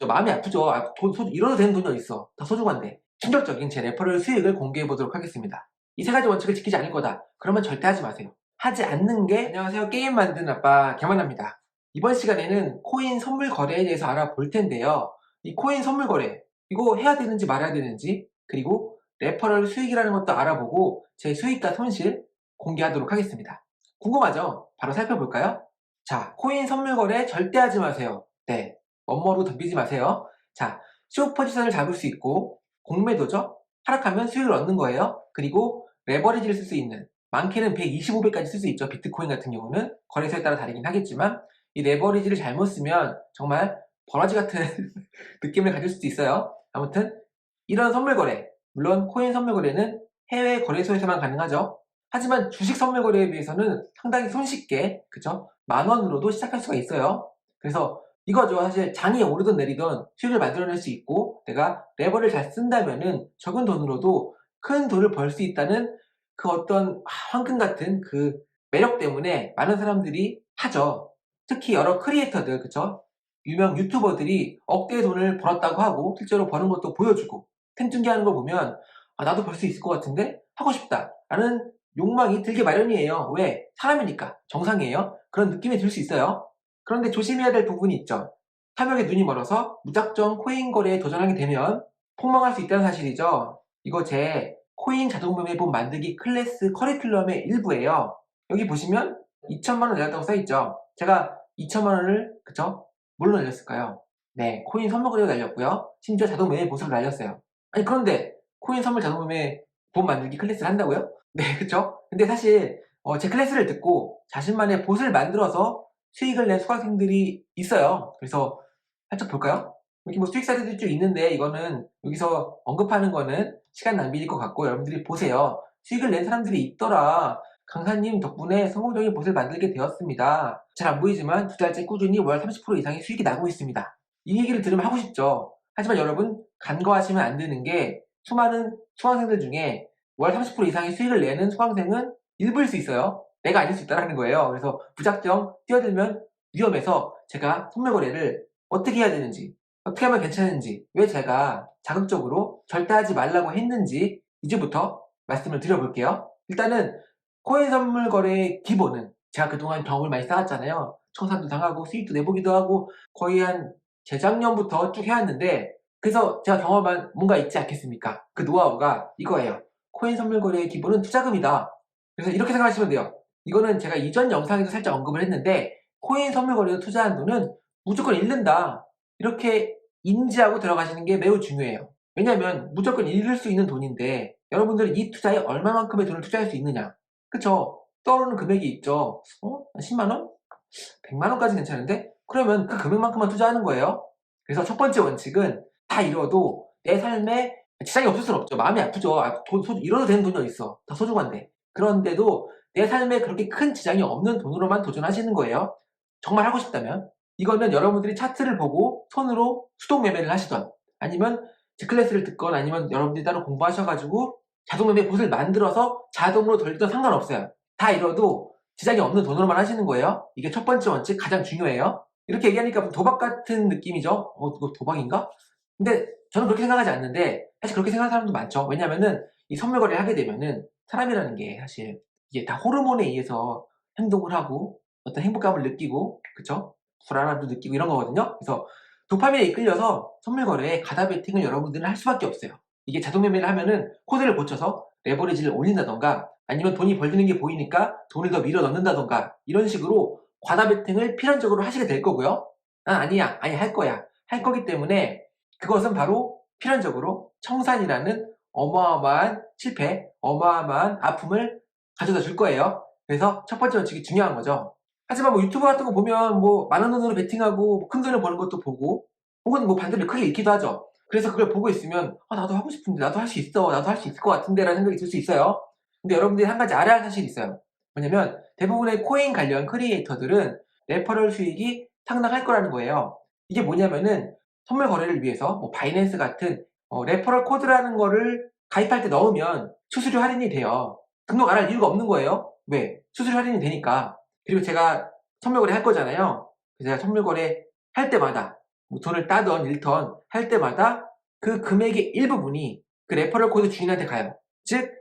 마음이 아프죠. 이러도 되는 돈이 어딨어. 다 소중한데. 충격적인 제 레퍼럴 수익을 공개해 보도록 하겠습니다. 이 세 가지 원칙을 지키지 않을 거다. 그러면 절대 하지 마세요. 하지 않는 게 안녕하세요. 게임 만드는 아빠 개만합니다. 이번 시간에는 코인 선물 거래에 대해서 알아볼 텐데요. 이 코인 선물 거래 이거 해야 되는지 말아야 되는지 그리고 레퍼럴 수익이라는 것도 알아보고 제 수익과 손실 공개하도록 하겠습니다. 궁금하죠? 바로 살펴볼까요? 자, 코인 선물 거래 절대 하지 마세요. 네, 원머로 덤비지 마세요. 자, 숏 포지션을 잡을 수 있고 공매도죠? 하락하면 수익을 얻는 거예요. 그리고 레버리지를 쓸 수 있는 많게는 125배까지 쓸 수 있죠. 비트코인 같은 경우는 거래소에 따라 다르긴 하겠지만 이 레버리지를 잘못 쓰면 정말 버러지 같은 느낌을 가질 수도 있어요. 아무튼 이런 선물 거래, 물론 코인 선물 거래는 해외 거래소에서만 가능하죠. 하지만 주식 선물 거래에 비해서는 상당히 손쉽게, 그쵸? 10,000원으로도 시작할 수가 있어요. 그래서 이거죠. 사실 장이 오르든 내리든 수익을 만들어낼 수 있고 내가 레버를 잘 쓴다면은 적은 돈으로도 큰 돈을 벌 수 있다는 그 어떤 황금 같은 그 매력 때문에 많은 사람들이 하죠. 특히 여러 크리에이터들, 그쵸? 유명 유튜버들이 억대의 돈을 벌었다고 하고 실제로 버는 것도 보여주고 탱중계하는 거 보면 아, 나도 벌 수 있을 것 같은데 하고 싶다 라는 욕망이 들기 마련이에요. 왜? 사람이니까 정상이에요. 그런 느낌이 들 수 있어요. 그런데 조심해야 될 부분이 있죠. 탐욕에 눈이 멀어서 무작정 코인 거래에 도전하게 되면 폭망할 수 있다는 사실이죠. 이거 제 코인 자동매매본 만들기 클래스 커리큘럼의 일부예요. 여기 보시면 2천만원 내렸다고 써있죠. 제가 2천만원을 그쵸? 뭘로 날렸을까요? 네, 코인 선물 거래로 날렸고요. 심지어 자동매매 보석을 날렸어요. 아니 그런데 코인 선물 자동매매 본 만들기 클래스를 한다고요? 네, 그쵸? 근데 사실 제 클래스를 듣고 자신만의 봇을 만들어서 수익을 낸 수강생들이 있어요. 그래서 살짝 볼까요? 여기 뭐 수익 사례들이 쭉 있는데 이거는 여기서 언급하는 거는 시간 낭비일 것 같고 여러분들이 보세요. 수익을 낸 사람들이 있더라. 강사님 덕분에 성공적인 봇을 만들게 되었습니다. 잘 안 보이지만 2달째 꾸준히 월 30% 이상의 수익이 나고 있습니다. 이 얘기를 들으면 하고 싶죠. 하지만 여러분 간과하시면 안 되는 게 수많은 수강생들 중에 월 30% 이상의 수익을 내는 수강생은 일부일 수 있어요. 내가 아닐 수 있다는 거예요. 그래서 무작정 뛰어들면 위험해서 제가 선물 거래를 어떻게 해야 되는지, 어떻게 하면 괜찮은지, 왜 제가 자극적으로 절대 하지 말라고 했는지 이제부터 말씀을 드려볼게요. 일단은 코인 선물 거래의 기본은 제가 그동안 경험을 많이 쌓았잖아요. 청산도 당하고 수익도 내보기도 하고 거의 한 재작년부터 쭉 해왔는데 그래서 제가 경험한 뭔가 있지 않겠습니까? 그 노하우가 이거예요. 코인 선물 거래의 기본은 투자금이다. 그래서 이렇게 생각하시면 돼요. 이거는 제가 이전 영상에도 살짝 언급을 했는데 코인 선물 거래에 투자한 돈은 무조건 잃는다. 이렇게 인지하고 들어가시는 게 매우 중요해요. 왜냐하면 무조건 잃을 수 있는 돈인데 여러분들은 이 투자에 얼마만큼의 돈을 투자할 수 있느냐. 그쵸? 떠오르는 금액이 있죠. 10만원? 100만원까지 괜찮은데? 그러면 그 금액만큼만 투자하는 거예요. 그래서 첫 번째 원칙은 다 잃어도 내 삶에 지장이 없을 수는 없죠. 마음이 아프죠. 잃어도 되는 돈이 어딨어. 다 소중한데. 그런데도 내 삶에 그렇게 큰 지장이 없는 돈으로만 도전하시는 거예요. 정말 하고 싶다면. 이거는 여러분들이 차트를 보고 손으로 수동 매매를 하시던 아니면 제 클래스를 듣건 아니면 여러분들이 따로 공부하셔가지고 자동 매매 봇을 만들어서 자동으로 돌리던 상관없어요. 다 잃어도 지장이 없는 돈으로만 하시는 거예요. 이게 첫 번째 원칙 가장 중요해요. 이렇게 얘기하니까 도박 같은 느낌이죠. 이거 도박인가? 근데 저는 그렇게 생각하지 않는데 사실 그렇게 생각하는 사람도 많죠. 왜냐면은 이 선물 거래를 하게 되면은 사람이라는 게 사실 이게 다 호르몬에 의해서 행동을 하고 어떤 행복감을 느끼고 그쵸? 불안함도 느끼고 이런 거거든요. 그래서 도파민에 이끌려서 선물 거래에 가다 베팅을 여러분들은 할 수밖에 없어요. 이게 자동 매매를 하면은 코드를 고쳐서 레버리지를 올린다던가 아니면 돈이 벌리는 게 보이니까 돈을 더 밀어 넣는다던가 이런 식으로 과다 베팅을 필연적으로 하시게 될 거고요. 난 아니야. 아니 할 거야. 할 거기 때문에 그것은 바로 필연적으로 청산이라는 어마어마한 실패, 어마어마한 아픔을 가져다 줄 거예요. 그래서 첫 번째 원칙이 중요한 거죠. 하지만 뭐 유튜브 같은 거 보면 뭐 많은 돈으로 베팅하고 큰 돈을 버는 것도 보고 혹은 뭐 반대로 크게 잃기도 하죠. 그래서 그걸 보고 있으면 나도 하고 싶은데 나도 할 수 있어. 나도 할 수 있을 것 같은데 라는 생각이 들 수 있어요. 근데 여러분들이 한 가지 알아야 할 사실이 있어요. 뭐냐면 대부분의 코인 관련 크리에이터들은 레퍼럴 수익이 상당할 거라는 거예요. 이게 뭐냐면은 선물 거래를 위해서 뭐 바이낸스 같은 레퍼럴 코드라는 거를 가입할 때 넣으면 수수료 할인이 돼요. 등록 안 할 이유가 없는 거예요. 왜? 수수료 할인이 되니까. 그리고 제가 선물 거래 할 거잖아요. 그래서 제가 선물 거래 할 때마다 뭐 돈을 따던 잃던 할 때마다 그 금액의 일부분이 그 레퍼럴 코드 주인한테 가요. 즉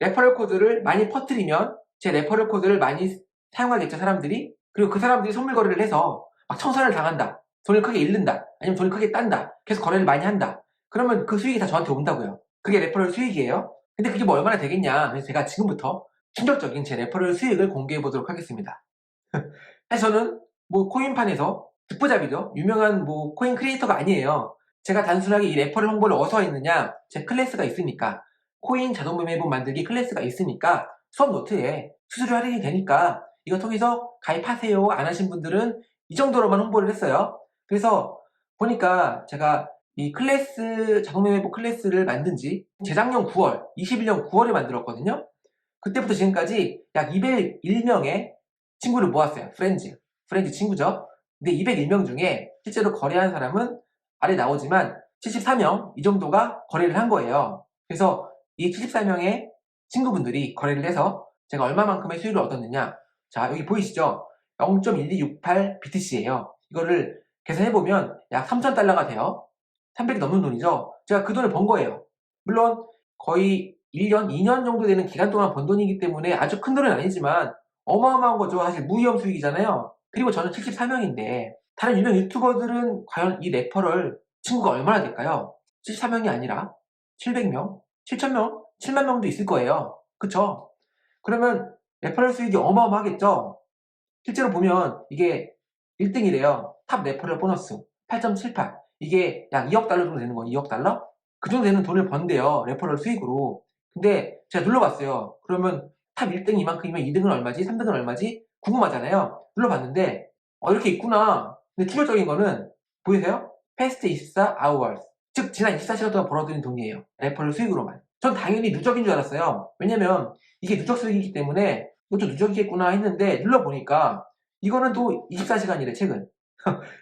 레퍼럴 코드를 많이 퍼뜨리면 제 레퍼럴 코드를 많이 사용하겠죠, 사람들이. 그리고 그 사람들이 선물 거래를 해서 막 청산을 당한다, 돈을 크게 잃는다, 아니면 돈을 크게 딴다, 계속 거래를 많이 한다. 그러면 그 수익이 다 저한테 온다고요. 그게 레퍼럴 수익이에요. 근데 그게 뭐 얼마나 되겠냐. 그래서 제가 지금부터 충격적인 제 레퍼럴 수익을 공개해 보도록 하겠습니다. 사실 저는 뭐 코인판에서 듣보잡이죠. 유명한 뭐 코인 크리에이터가 아니에요. 제가 단순하게 이 레퍼럴 홍보를 어디서 했느냐, 제 클래스가 있으니까, 코인 자동 매매본 만들기 클래스가 있으니까 수업 노트에 수수료 할인이 되니까 이거 통해서 가입하세요 안 하신 분들은 이 정도로만 홍보를 했어요. 그래서 보니까 제가 이 클래스 자동 매매본 클래스를 만든 지 재작년 9월 21년 9월에 만들었거든요. 그때부터 지금까지 약 201명의 친구를 모았어요. 프렌즈 친구죠. 근데 201명 중에 실제로 거래한 사람은 아래 나오지만 74명 이 정도가 거래를 한 거예요. 그래서 이 74명의 친구분들이 거래를 해서 제가 얼마만큼의 수익을 얻었느냐, 자 여기 보이시죠? 0.1268 BTC예요. 이거를 계산해보면 약 3,000달러가 돼요. 300이 넘는 돈이죠. 제가 그 돈을 번 거예요. 물론 거의 1년, 2년 정도 되는 기간 동안 번 돈이기 때문에 아주 큰 돈은 아니지만 어마어마한 거죠. 사실 무위험 수익이잖아요. 그리고 저는 74명인데 다른 유명 유튜버들은 과연 이 레퍼럴 친구가 얼마나 될까요? 74명이 아니라 700명? 7,000명? 7만 명도 있을 거예요. 그쵸? 그러면 레퍼럴 수익이 어마어마하겠죠? 실제로 보면 이게 1등이래요. 탑 레퍼럴 보너스 8.78. 이게 약 2억 달러 정도 되는 거예요. 2억 달러? 그 정도 되는 돈을 번대요. 레퍼럴 수익으로. 근데 제가 눌러봤어요. 그러면 탑 1등이 이만큼이면 2등은 얼마지? 3등은 얼마지? 궁금하잖아요. 눌러봤는데 이렇게 있구나. 근데 충격적인 거는 보이세요? past 24 hours. 즉 지난 24시간 동안 벌어들인 돈이에요. 레퍼럴 수익으로만. 전 당연히 누적인 줄 알았어요. 왜냐면 이게 누적 수익이기 때문에 이것도 누적이겠구나 했는데 눌러보니까 이거는 또 24시간이래, 최근.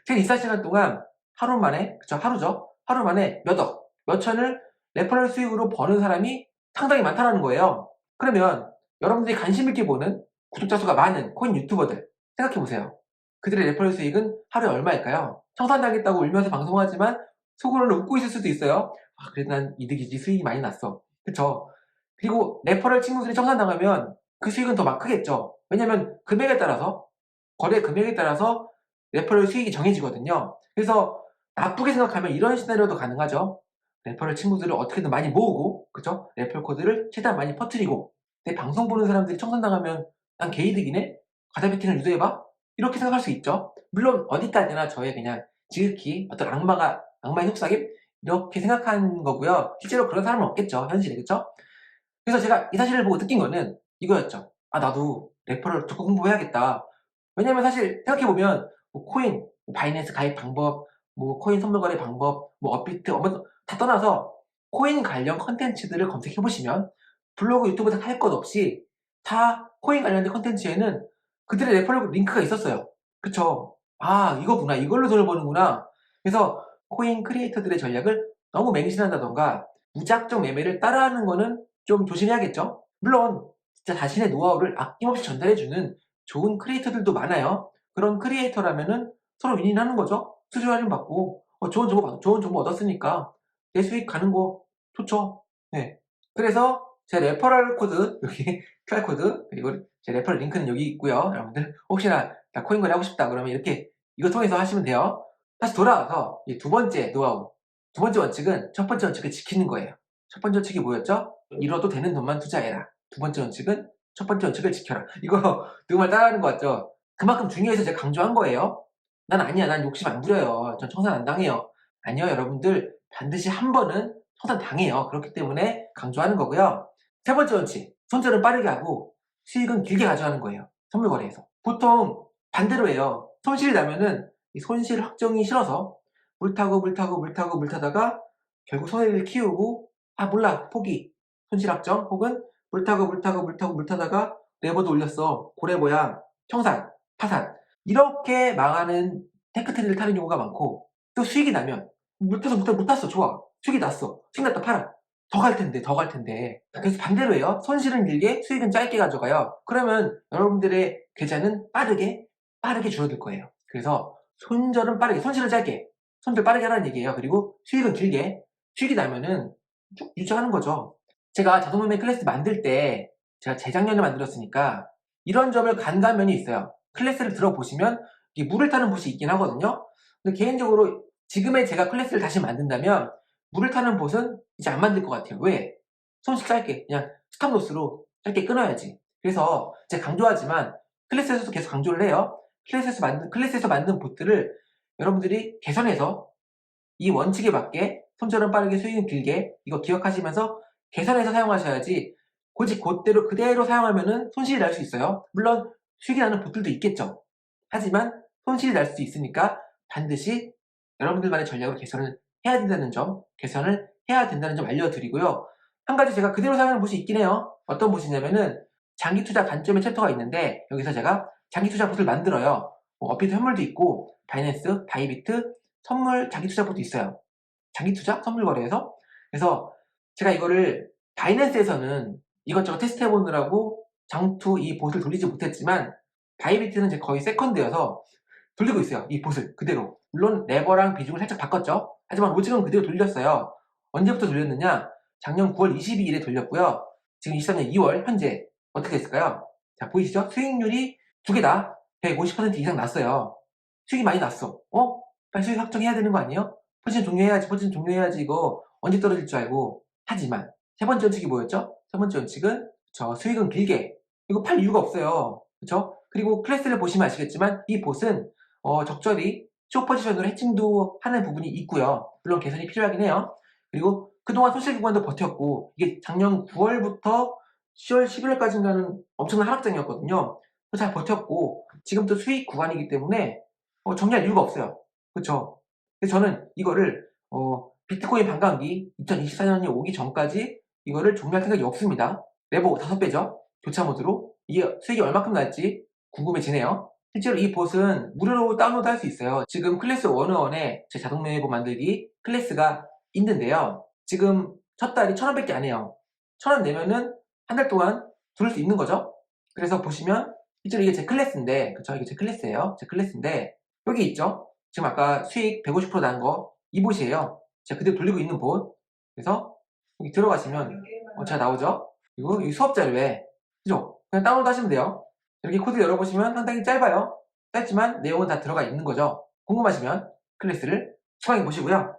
최근 24시간 동안 하루 만에, 그쵸, 하루죠? 하루 만에 몇 억, 몇 천을 레퍼럴 수익으로 버는 사람이 상당히 많다는 거예요. 그러면 여러분들이 관심 있게 보는 구독자 수가 많은 코인 유튜버들 생각해보세요. 그들의 레퍼럴 수익은 하루에 얼마일까요? 청산당했다고 울면서 방송하지만 속으로는 웃고 있을 수도 있어요. 아, 그래도 난 이득이지, 수익이 많이 났어. 그쵸? 그리고 레퍼럴 친구들이 청산당하면 그 수익은 더 막 크겠죠. 왜냐면 금액에 따라서, 거래 금액에 따라서 레퍼럴 수익이 정해지거든요. 그래서 나쁘게 생각하면 이런 시나리오도 가능하죠. 레퍼럴 친구들을 어떻게든 많이 모으고, 그죠? 레퍼럴 코드를 최대한 많이 퍼뜨리고, 내 방송 보는 사람들이 청산당하면 난 개이득이네? 가자비팅을 유도해봐? 이렇게 생각할 수 있죠. 물론 어디까지나 저의 그냥 지극히 어떤 악마의 속삭임? 이렇게 생각한 거고요. 실제로 그런 사람은 없겠죠. 현실에, 그쵸? 그래서 제가 이 사실을 보고 느낀 거는 이거였죠. 아, 나도 레퍼럴 적극 홍보해야겠다. 왜냐면 사실 생각해보면 뭐 코인, 뭐 바이낸스 가입 방법, 뭐 코인 선물 거래 방법, 뭐 업비트, 다 떠나서 코인 관련 컨텐츠들을 검색해보시면 블로그, 유튜브 다 할 것 없이 다 코인 관련된 컨텐츠에는 그들의 레퍼럴 링크가 있었어요. 그쵸? 아, 이거구나. 이걸로 돈을 버는구나. 그래서 코인 크리에이터들의 전략을 너무 맹신한다던가 무작정 매매를 따라하는 거는 좀 조심해야겠죠? 물론 진짜 자신의 노하우를 아낌없이 전달해주는 좋은 크리에이터들도 많아요. 그런 크리에이터라면은 서로 윈윈하는 거죠. 수수료 할인 받고 좋은 정보 얻었으니까 내 수익 가는 거 좋죠. 네. 그래서 제 레퍼럴 코드 여기 QR 코드, 그리고 제 레퍼럴 링크는 여기 있고요. 여러분들 혹시나 나 코인 거래 하고 싶다 그러면 이렇게 이거 통해서 하시면 돼요. 다시 돌아와서 이 두 번째 노하우, 두 번째 원칙은 첫 번째 원칙을 지키는 거예요. 첫 번째 원칙이 뭐였죠? 잃어도 되는 돈만 투자해라. 두 번째 원칙은 첫 번째 원칙을 지켜라. 이거 누구 말 따라하는 거 같죠? 그만큼 중요해서 제가 강조한 거예요. 난 아니야. 난 욕심 안 부려요. 전 청산 안 당해요. 아니요, 여러분들 반드시 한 번은 청산 당해요. 그렇기 때문에 강조하는 거고요. 세 번째 원칙, 손절은 빠르게 하고 수익은 길게 가져가는 거예요. 선물 거래에서. 보통 반대로 해요. 손실이 나면은 이 손실 확정이 싫어서 물 타다가 결국 손해를 키우고 아 몰라 포기, 손실 확정, 혹은 물 타다가 레버도 올렸어, 고래보야, 청산, 파산, 이렇게 망하는 테크트리를 타는 경우가 많고, 또 수익이 나면 못 탔어, 좋아, 수익이 났어, 수익 났다 팔아, 더 갈 텐데. 그래서 반대로 해요. 손실은 길게 수익은 짧게 가져가요. 그러면 여러분들의 계좌는 빠르게 줄어들 거예요. 그래서 손절은 빠르게, 손실은 짧게, 손질 빠르게 하라는 얘기예요. 그리고 수익은 길게, 수익이 나면은 쭉 유지하는 거죠. 제가 자동매매 클래스 만들 때 제가 재작년에 만들었으니까 이런 점을 간과한 면이 있어요. 클래스를 들어보시면 이게 물을 타는 봇이 있긴 하거든요. 근데 개인적으로 지금의 제가 클래스를 다시 만든다면 물을 타는 봇은 이제 안 만들 것 같아요. 왜? 손실 짧게 그냥 스탑로스로 짧게 끊어야지. 그래서 제가 강조하지만 클래스에서도 계속 강조를 해요. 클래스에서 만든 봇들을 여러분들이 개선해서 이 원칙에 맞게 손절은 빠르게 수익은 길게 이거 기억하시면서 개선해서 사용하셔야지 고집 그대로 사용하면은 손실이 날 수 있어요. 물론 수익이 나는 봇들도 있겠죠. 하지만 손실이 날 수 있으니까 반드시 여러분들만의 전략으로 개선을 해야 된다는 점 알려드리고요. 한 가지 제가 그대로 사용하는 봇이 있긴 해요. 어떤 봇이냐면은 장기 투자 관점의 챕터가 있는데 여기서 제가 장기 투자 봇을 만들어요. 어피트 현물도 있고 바이낸스, 바이비트, 선물 장기 투자 봇도 있어요. 장기 투자? 선물 거래에서? 그래서 제가 이거를 바이낸스에서는 이것저것 테스트 해보느라고 장투 이 봇을 돌리지 못했지만 바이비트는 제 거의 세컨드여서 돌리고 있어요. 이 봇을 그대로. 물론 레버랑 비중을 살짝 바꿨죠. 하지만 로직은 그대로 돌렸어요. 언제부터 돌렸느냐? 작년 9월 22일에 돌렸고요. 지금 23년 2월 현재 어떻게 됐을까요? 자, 보이시죠? 수익률이 두 개 다 150% 이상 났어요. 수익이 많이 났어. 빨리 수익 확정해야 되는 거 아니에요? 포지션 종료해야지 이거 언제 떨어질 줄 알고. 하지만 세 번째 원칙이 뭐였죠? 세 번째 원칙은 수익은 길게. 이거 팔 이유가 없어요. 그쵸? 그리고 클래스를 보시면 아시겠지만 이 봇은 적절히 쇼포지션으로 해칭도 하는 부분이 있고요. 물론 개선이 필요하긴 해요. 그리고 그동안 손실 구간도 버텼고 이게 작년 9월부터 10월, 11월까지인가는 엄청난 하락장이었거든요. 잘 버텼고 지금 또 수익 구간이기 때문에 정리할 이유가 없어요. 그쵸? 그래서 저는 이거를 비트코인 반감기 2024년이 오기 전까지 이거를 종료할 생각이 없습니다. 레버 5배죠. 교차 모드로. 이게 수익이 얼마큼 날지 궁금해지네요. 실제로 이 봇은 무료로 다운로드 할 수 있어요. 지금 클래스 101에 제 자동 매매법 만들기 클래스가 있는데요. 지금 첫 달이 1,000원밖에 안 해요. 1,000원 내면은 한 달 동안 들을 수 있는 거죠. 그래서 보시면 실제로 이게 제 클래스인데, 그쵸? 이게 제 클래스예요. 제 클래스인데 여기 있죠? 지금 아까 수익 150% 난 거 이 봇이에요. 제가 그대로 돌리고 있는 봇. 그래서 여기 들어가시면 제가 나오죠? 그리고 이 수업 자료에 그죠? 그냥 다운로드 하시면 돼요. 이렇게 코드 열어보시면 상당히 짧아요. 짧지만 내용은 다 들어가 있는 거죠. 궁금하시면 클래스를 추가해 보시고요.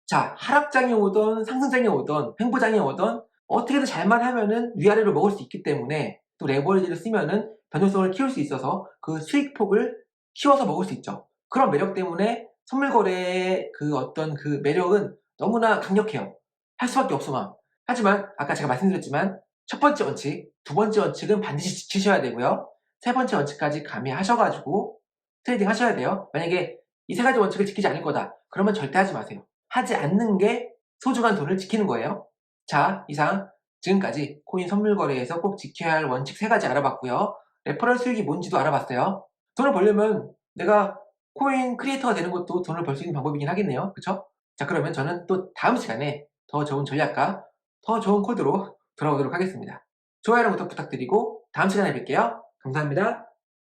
자, 하락장이 오던 상승장이 오던 횡보장이 오던 어떻게든 잘만 하면은 위아래로 먹을 수 있기 때문에 또 레버리지를 쓰면은 변동성을 키울 수 있어서 그 수익폭을 키워서 먹을 수 있죠. 그런 매력 때문에 선물 거래의 그 어떤 그 매력은 너무나 강력해요. 할 수밖에 없어 막. 하지만 아까 제가 말씀드렸지만 첫 번째 원칙, 두 번째 원칙은 반드시 지키셔야 되고요. 세 번째 원칙까지 가미하셔가지고 트레이딩 하셔야 돼요. 만약에 이 세 가지 원칙을 지키지 않을 거다. 그러면 절대 하지 마세요. 하지 않는 게 소중한 돈을 지키는 거예요. 자, 이상 지금까지 코인 선물 거래에서 꼭 지켜야 할 원칙 세 가지 알아봤고요. 레퍼럴 수익이 뭔지도 알아봤어요. 돈을 벌려면 내가 코인 크리에이터가 되는 것도 돈을 벌 수 있는 방법이긴 하겠네요. 그쵸? 자, 그러면 저는 또 다음 시간에 더 좋은 전략과 더 좋은 코드로 돌아오도록 하겠습니다. 좋아요랑 구독 부탁드리고 다음 시간에 뵐게요. 감사합니다.